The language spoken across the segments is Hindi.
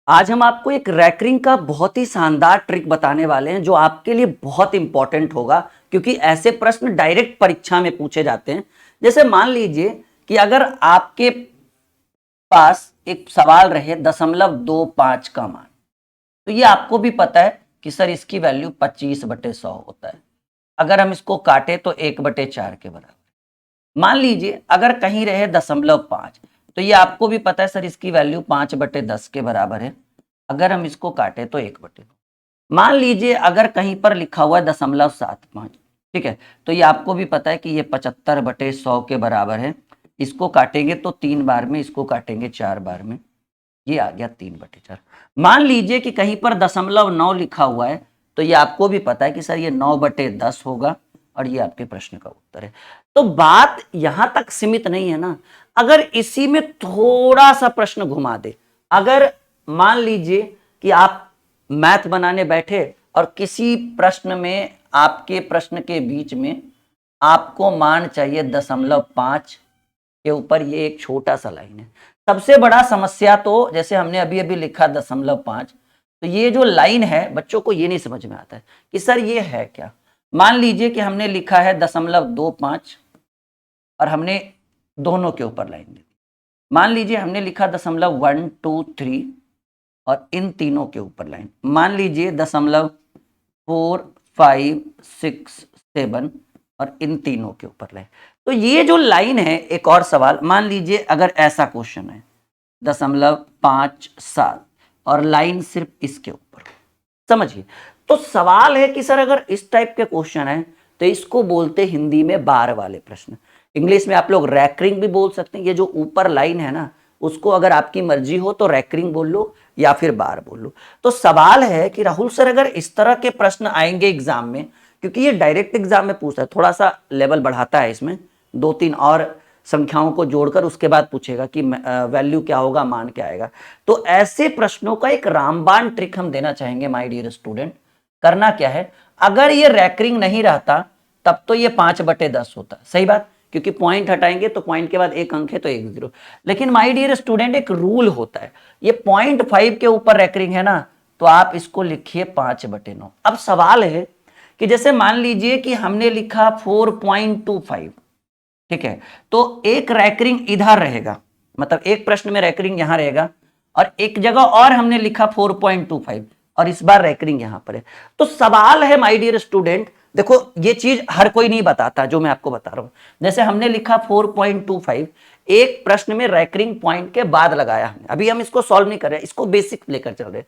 आज हम आपको एक रैकरिंग का बहुत ही शानदार ट्रिक बताने वाले हैं जो आपके लिए बहुत इंपॉर्टेंट होगा, क्योंकि ऐसे प्रश्न डायरेक्ट परीक्षा में पूछे जाते हैं। जैसे मान लीजिए कि अगर आपके पास एक सवाल रहे 0.25 का मान, तो ये आपको भी पता है कि सर इसकी वैल्यू 25/100 होता है। अगर हम इसको काटे तो 1/4 के बराबर। मान लीजिए अगर कहीं रहे 0.5, तो ये आपको भी पता है सर इसकी वैल्यू 5/10 के बराबर है। अगर हम इसको काटे तो 1/2। मान लीजिए अगर कहीं पर लिखा हुआ है 0.75, ठीक है, तो ये आपको भी पता है कि ये 75/100 के बराबर है। इसको काटेंगे तो 3 बार में, इसको काटेंगे 4 बार में, ये आ गया 3/4। मान लीजिए कि कहीं पर 0.9 लिखा हुआ है, तो ये आपको भी पता है कि सर ये 9/10 होगा, और ये आपके प्रश्न का उत्तर है। तो बात यहां तक सीमित नहीं है ना। अगर इसी में थोड़ा सा प्रश्न घुमा दे, अगर मान लीजिए कि आप मैथ बनाने बैठे और किसी प्रश्न में, आपके प्रश्न के बीच में आपको मान चाहिए 0.5 के ऊपर, ये एक छोटा सा लाइन है। सबसे बड़ा समस्या तो जैसे हमने अभी अभी लिखा 0.5, तो ये जो लाइन है बच्चों को ये नहीं समझ में आता है कि सर ये है क्या। मान लीजिए कि हमने लिखा है 0.25 और हमने दोनों के ऊपर लाइन दी। मान लीजिए हमने लिखा 0.123 और इन तीनों के ऊपर लाइन। मान लीजिए 0.4567 और इन तीनों के ऊपर लाइन। तो ये जो लाइन है, एक और सवाल मान लीजिए अगर ऐसा क्वेश्चन है 0.57 और लाइन सिर्फ इसके ऊपर, समझिए। तो सवाल है कि सर अगर इस टाइप के क्वेश्चन है तो इसको बोलते हिंदी में बार वाले प्रश्न। इंग्लिश में आप लोग रैकरिंग भी बोल सकते हैं। ये जो ऊपर लाइन है ना, उसको अगर आपकी मर्जी हो तो रैकरिंग बोल लो या फिर बार बोल लो। तो सवाल है कि राहुल सर अगर इस तरह के प्रश्न आएंगे एग्जाम में, क्योंकि ये डायरेक्ट एग्जाम में पूछता है, थोड़ा सा लेवल बढ़ाता है इसमें, 2-3 और संख्याओं को जोड़कर उसके बाद पूछेगा कि वैल्यू क्या होगा, मान क्या आएगा। तो ऐसे प्रश्नों का एक रामबाण ट्रिक हम देना चाहेंगे माय डियर स्टूडेंट। करना क्या है, अगर ये रैकरिंग नहीं रहता तब तो ये 5/10 होता, सही बात, क्योंकि पॉइंट हटाएंगे तो पॉइंट के बाद एक अंक है तो 1 0। लेकिन माय डियर स्टूडेंट एक रूल होता है, ये 0.5 के ऊपर रैकरिंग है ना, तो आप इसको लिखिए 5/9। अब सवाल है कि जैसे मान लीजिए कि हमने लिखा 4.25, ठीक है, तो एक रैकरिंग इधर रहेगा, मतलब एक प्रश्न में रैकरिंग यहां रहेगा, और एक जगह और हमने लिखा 4.25 और इस बार रैकरिंग यहां पर है। तो सवाल है माय डियर स्टूडेंट, देखो ये चीज हर कोई नहीं बताता जो मैं आपको बता रहा हूं। जैसे हमने लिखा 4.25, एक प्रश्न में रैकरिंग पॉइंट के बाद लगाया हमने, अभी हम इसको सॉल्व नहीं कर रहे, इसको बेसिक लेकर चल रहे।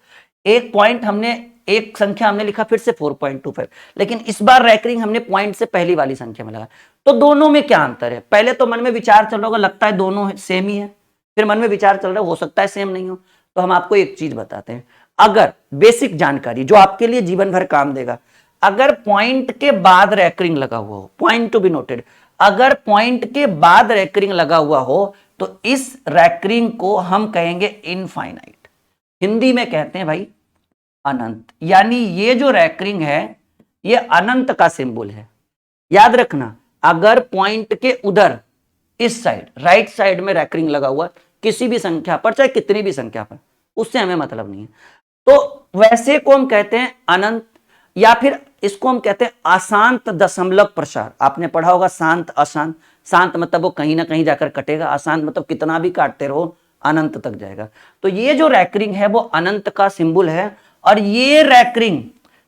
एक पॉइंट हमने, एक संख्या हमने लिखा फिर से 4.25, लेकिन इस बार रैकरिंग हमने पॉइंट से पहली वाली संख्या में लगा। तो दोनों में क्या अंतर है? पहले तो मन में विचार चल रहा होगा, लगता है दोनों सेम ही है। फिर मन में विचार चल रहा है हो सकता है सेम नहीं हो। तो हम आपको एक चीज बताते हैं, अगर बेसिक जानकारी जो आपके लिए जीवन भर काम देगा, अगर पॉइंट के बाद रैकरिंग लगा हुआ हो, पॉइंट टू बी नोटेड, अगर पॉइंट के बाद रैकरिंग लगा हुआ हो तो इस रैकरिंग को हम कहेंगे इनफाइनाइट, हिंदी में कहते हैं भाई अनंत। यानी ये जो रैकरिंग है ये अनंत का सिंबल है। याद रखना, अगर पॉइंट के उधर इस साइड राइट साइड में रैकरिंग लगा हुआ किसी भी संख्या पर, चाहे कितनी भी संख्या पर, उससे हमें मतलब नहीं है। तो वैसे को हम कहते हैं अनंत, या फिर इसको हम कहते हैं अशांत दशमलव प्रसार। आपने पढ़ा होगा शांत अशांत, शांत मतलब वो कहीं ना कहीं जाकर कटेगा, अशांत मतलब कितना भी काटते रहो अनंत तक जाएगा। तो ये जो रैकरिंग है वो अनंत का सिंबल है। और ये रैकरिंग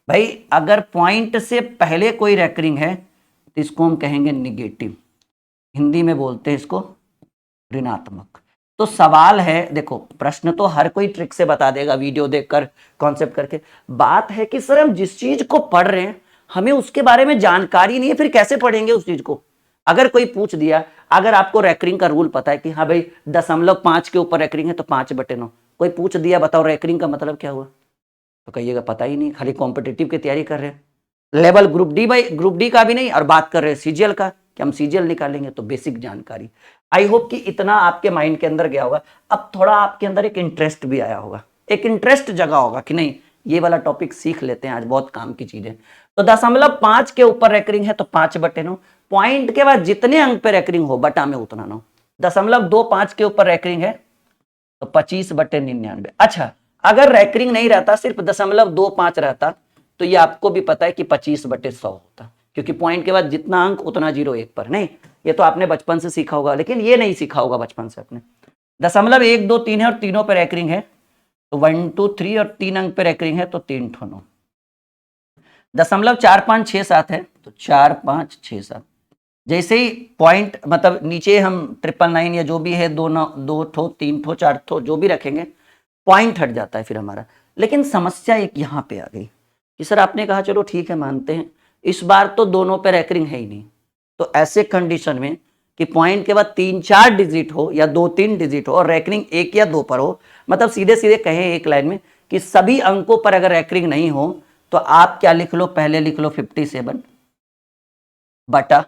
भाई अगर पॉइंट से पहले कोई रैकरिंग है तो इसको हम कहेंगे निगेटिव, हिंदी में बोलते हैं इसको ऋणात्मक। तो सवाल है, देखो प्रश्न तो हर कोई ट्रिक से बता देगा, वीडियो देखकर कॉन्सेप्ट करके। बात है कि सर हम जिस चीज को पढ़ रहे हैं हमें उसके बारे में जानकारी नहीं है, फिर कैसे पढ़ेंगे उस चीज को। अगर कोई पूछ दिया, अगर आपको रैकरिंग का रूल पता है कि हाँ भाई 0.5 के ऊपर रैकरिंग है तो 5/9, कोई पूछ दिया बताओ रैकरिंग का मतलब क्या हुआ, तो कहिएगा पता ही नहीं, खाली कॉम्पिटिटिव की तैयारी कर रहे हैं, level group D by group D का भी नहीं, और बात कर रहे हैं सीजीएल का कि हम सीजीएल निकालेंगे। तो बेसिक जानकारी, आई होप कि इतना आपके माइंड के अंदर गया होगा। अब थोड़ा आपके अंदर एक इंटरेस्ट भी आया होगा, एक इंटरेस्ट जगा होगा कि नहीं ये वाला टॉपिक सीख लेते हैं, आज बहुत काम की चीज है। तो 0.5 के ऊपर रैकरिंग है तो 5/9, पॉइंट के बाद जितने अंक पे रैकरिंग हो बटा में उतना 9। 0.25 के ऊपर रैकरिंग है तो 25/99। अच्छा अगर रैकरिंग नहीं रहता, सिर्फ 0.25 रहता, तो ये आपको भी पता है कि 25/100 होता, क्योंकि पॉइंट के बाद जितना अंक उतना जीरो एक पर। नहीं, ये तो आपने बचपन से सीखा होगा, लेकिन ये नहीं सीखा होगा बचपन से अपने। 1, 2, 3 है और तीनों पे रैकरिंग है, तो 1, 2, 3 और 3 अंक पे रैकरिंग है, तो 3 ठो 9। 0.4567 है, तो 4, 5, 6, 7। जैसे ही पॉइंट मतलब नीचे हम 999 या जो भी है 2 ठो 3 ठो 4 ठो जो भी रखेंगे, पॉइंट हट जाता है फिर हमारा। लेकिन समस्या एक यहाँ पे आ गई कि सर आपने कहा चलो ठीक है मानते हैं, इस बार तो दोनों पे रैकरिंग है ही नहीं, तो ऐसे कंडीशन में कि पॉइंट के बाद 3-4 डिजिट हो या 2-3 डिजिट हो और रैकरिंग 1 या 2 पर हो, मतलब सीधे सीधे कहें एक लाइन में कि सभी अंकों पर अगर रैकरिंग नहीं हो, तो आप क्या लिख लो, पहले लिख लो 57 बटा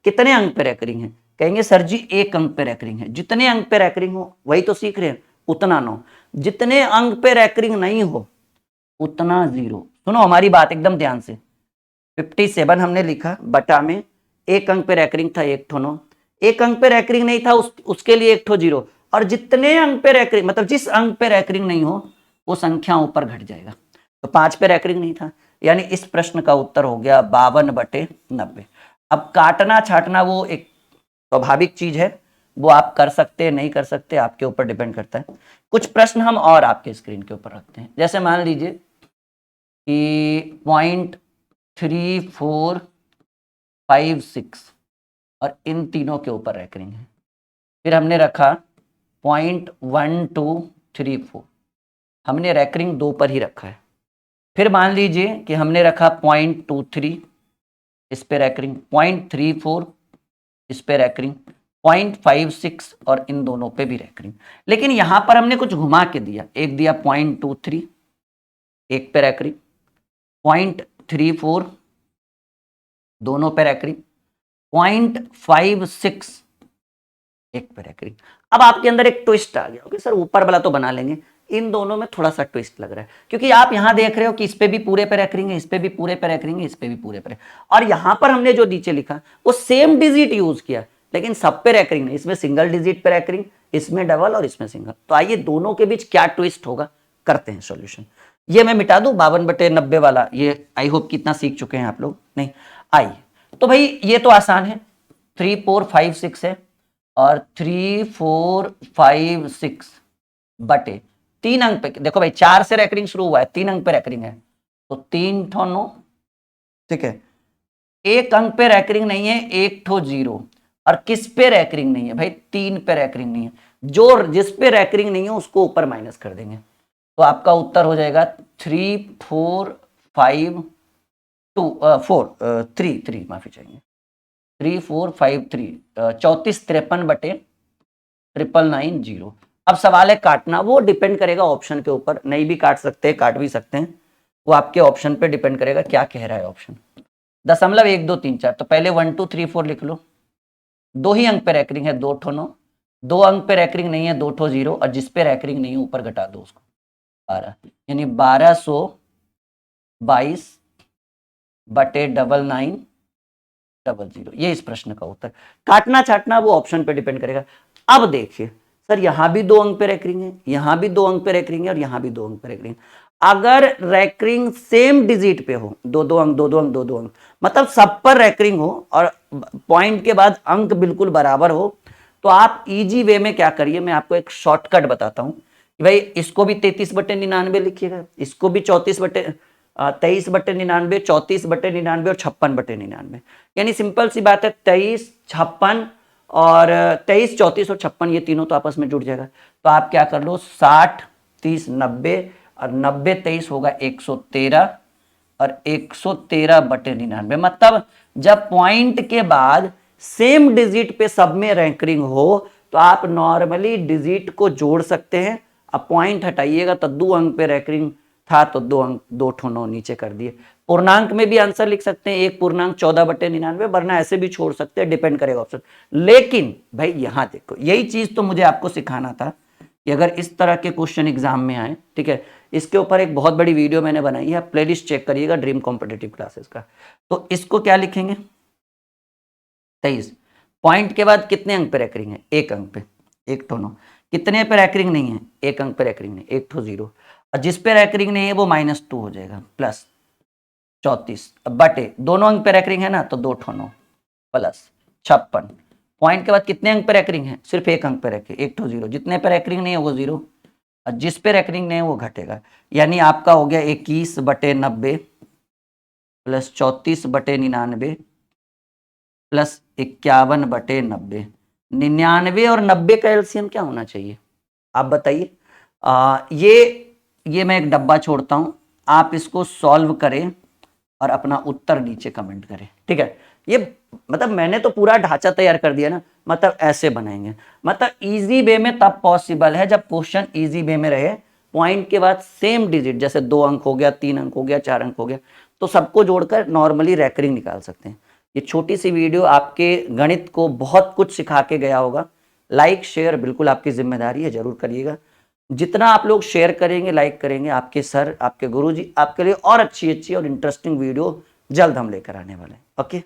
कितने अंक पे रैकरिंग है। कहेंगे सर जी 1 अंक पे रैकरिंग है। जितने अंक पे रैकरिंग हो वही तो सीख रहे हैं, उतना 9। जितने अंक पे रैकरिंग नहीं हो उतना 0। सुनो हमारी बात एकदम ध्यान से। 57 हमने लिखा, बटा में 1 अंक पे रैकरिंग था 1 ठो 9, 1 अंक पे रैकरिंग नहीं था उसके लिए 1 ठो 0, और जितने अंक पे रैकरिंग मतलब जिस अंक पे रैकरिंग नहीं हो वो संख्या ऊपर घट जाएगा। तो 5 पे रैकरिंग नहीं था, यानी इस प्रश्न का उत्तर हो गया 52/90। अब काटना छाटना वो एक स्वाभाविक चीज है, वो आप कर सकते हैं नहीं कर सकते, आपके ऊपर डिपेंड करता है। कुछ प्रश्न हम और आपके स्क्रीन के ऊपर रखते हैं, जैसे मान लीजिए कि 0.3456 और इन तीनों के ऊपर रैकरिंग है। फिर हमने रखा 0.1234, हमने रैकरिंग 2 पर ही रखा है। फिर मान लीजिए कि हमने रखा 0.23, इस पे रैकरिंग, 0.34 इस पे रैकरिंग, 0.56 और इन दोनों पे भी रैकरिंग। लेकिन यहां पर हमने कुछ घुमा के दिया, एक दिया 0.23, एक पे रैकरिंग, 0.34 दोनों पे रैकरिंग, 0.56 एक पे रैकरिंग। अब आपके अंदर एक ट्विस्ट आ गया, ओके सर ऊपर वाला तो बना लेंगे, इन दोनों में थोड़ा सा ट्विस्ट लग रहा है, क्योंकि आप यहां देख रहे हो कि इस पे भी पूरे पे रैकरिंग है, इस पे भी पूरे पे रैकरिंग है, इस पे भी पूरे पे, और यहां पर हमने जो नीचे लिखा वो सेम डिजिट यूज किया, लेकिन सब पे रैकरिंग नहीं, इसमें सिंगल डिजिट पे रैकरिंग, इसमें डबल और इसमें सिंगल। तो आइए दोनों के बीच क्या ट्विस्ट होगा, करते हैं सॉल्यूशन। ये मैं मिटा दूं 52/90 वाला, ये आई होप कितना सीख चुके हैं आप लोग। नहीं, आइए तो भाई ये तो आसान है, 3456 है और 3456 बटे 3 अंक पे, देखो भाई 4 से रैकरिंग शुरू हुआ है, 3 अंक पे रैकरिंग है, तो 3 ठो 9, ठीक है। 1 अंक पे रैकरिंग नहीं है, 1 ठो 0, और किस पे रैकरिंग नहीं है भाई, 3 पे रैकरिंग नहीं है, जो जिस पे रैकरिंग नहीं है उसको ऊपर माइनस कर देंगे, तो आपका उत्तर हो जाएगा 3453 माफी चाहिए, 3453 3453 बटे 999 अब सवाल है काटना, वो डिपेंड करेगा ऑप्शन के ऊपर, नहीं भी काट सकते हैं काट भी सकते हैं, वो आपके ऑप्शन पे डिपेंड करेगा क्या कह रहा है ऑप्शन। 0.1234, तो पहले 1 2 3 4 लिख लो, 2 ही अंक पे रैकरिंग है, 2 ठो 9, 2 अंक पे रैकरिंग नहीं है, 2 ठो 0, और जिस पे रैकरिंग नहीं है ऊपर घटा दो उसको 12, यानी 1222 बटे 9900, ये इस प्रश्न का उत्तर। काटना छाटना वो ऑप्शन पे डिपेंड करेगा। अब देखिए सर यहां भी 2 अंक पे रैकरिंग है, यहां भी 2 अंक पे रैकरिंग है, और यहां भी 2 अंक पे रैकरिंग। अगर रैकरिंग सेम डिजिट पे हो, 2-2 अंक 2-2 अंक 2-2 अंक, मतलब सब पर रैकरिंग हो और पॉइंट के बाद अंक बिल्कुल बराबर हो, तो आप इजी वे में क्या करिए, मैं आपको एक शॉर्टकट बताता हूं कि भाई इसको भी 33/99 लिखिएगा, इसको भी 23/99, 34/99 और 56/99, यानी सिंपल सी बात है 23, 56 और 23, 34 और 56 ये तीनों तो आपस में जुड़ जाएगा। तो आप क्या कर लो 60, 30, 90 और 90 23 होगा 113 और 113/99, मतलब जब पॉइंट के बाद सेम डिजिट पे सब में रैंकरिंग हो तो आप नॉर्मली डिजिट को जोड़ सकते हैं। अब पॉइंट हटाइएगा तो 2 अंक पे रैंकरिंग था तो 2 अंक 2 ठो 9 नीचे कर दिए। पूर्णांक में भी आंसर लिख सकते हैं, एक पूर्णांक 14/99, वरना ऐसे भी छोड़ सकते हैं, डिपेंड करेगा ऑप्शन। लेकिन भाई यहां देखो यही चीज तो मुझे आपको सिखाना था कि अगर इस तरह के क्वेश्चन एग्जाम में आए, ठीक है, इसके ऊपर एक बहुत बड़ी वीडियो मैंने बनाई है, प्लेलिस्ट चेक करिएगा ड्रीम कॉम्पिटिटिव क्लासेस का। तो इसको क्या लिखेंगे 23, पॉइंट के बाद कितने अंक पे रैकरिंग है, 1 अंक पे, 1 ठो 9, कितने पे रैकरिंग नहीं है, एक अंक पे रैकरिंग नहीं, एक ठो जीरो, और जिस पे रैकरिंग नहीं है वो -2 हो जाएगा, प्लस 34 बटे दोनों अंक पे रैकरिंग है ना, तो 2 ठो 9 प्लस 56। पॉइंट के बाद कितने अंक पे रैकरिंग है, सिर्फ एक अंक पे रखे, एक ठो जीरो, जितने पे रैकरिंग नहीं है वो जीरो, और जिस पे रैकरिंग नहीं है वो घटेगा। यानी आपका हो गया 21/90 प्लस 34/99 प्लस 51/90। 99 और 90 का एलसीएम क्या होना चाहिए, आप बताइए। ये मैं एक डब्बा छोड़ता हूं, आप इसको सॉल्व करें और अपना उत्तर नीचे कमेंट करें, ठीक है। ये मतलब मैंने तो पूरा ढांचा तैयार कर दिया ना, मतलब ऐसे बनाएंगे। मतलब इजी वे में तब पॉसिबल है जब क्वेश्चन इजी वे में रहे, पॉइंट के बाद सेम डिजिट, जैसे 2 अंक हो गया, 3 अंक हो गया, 4 अंक हो गया, तो सबको जोड़कर नॉर्मली रैकरिंग निकाल सकते हैं। ये छोटी सी वीडियो आपके गणित को बहुत कुछ सिखा के गया होगा। लाइक शेयर बिल्कुल आपकी जिम्मेदारी है, जरूर करिएगा। जितना आप लोग शेयर करेंगे, लाइक करेंगे, आपके सर, आपके गुरुजी आपके लिए और अच्छी और इंटरेस्टिंग वीडियो जल्द हम लेकर आने वाले हैं। ओके।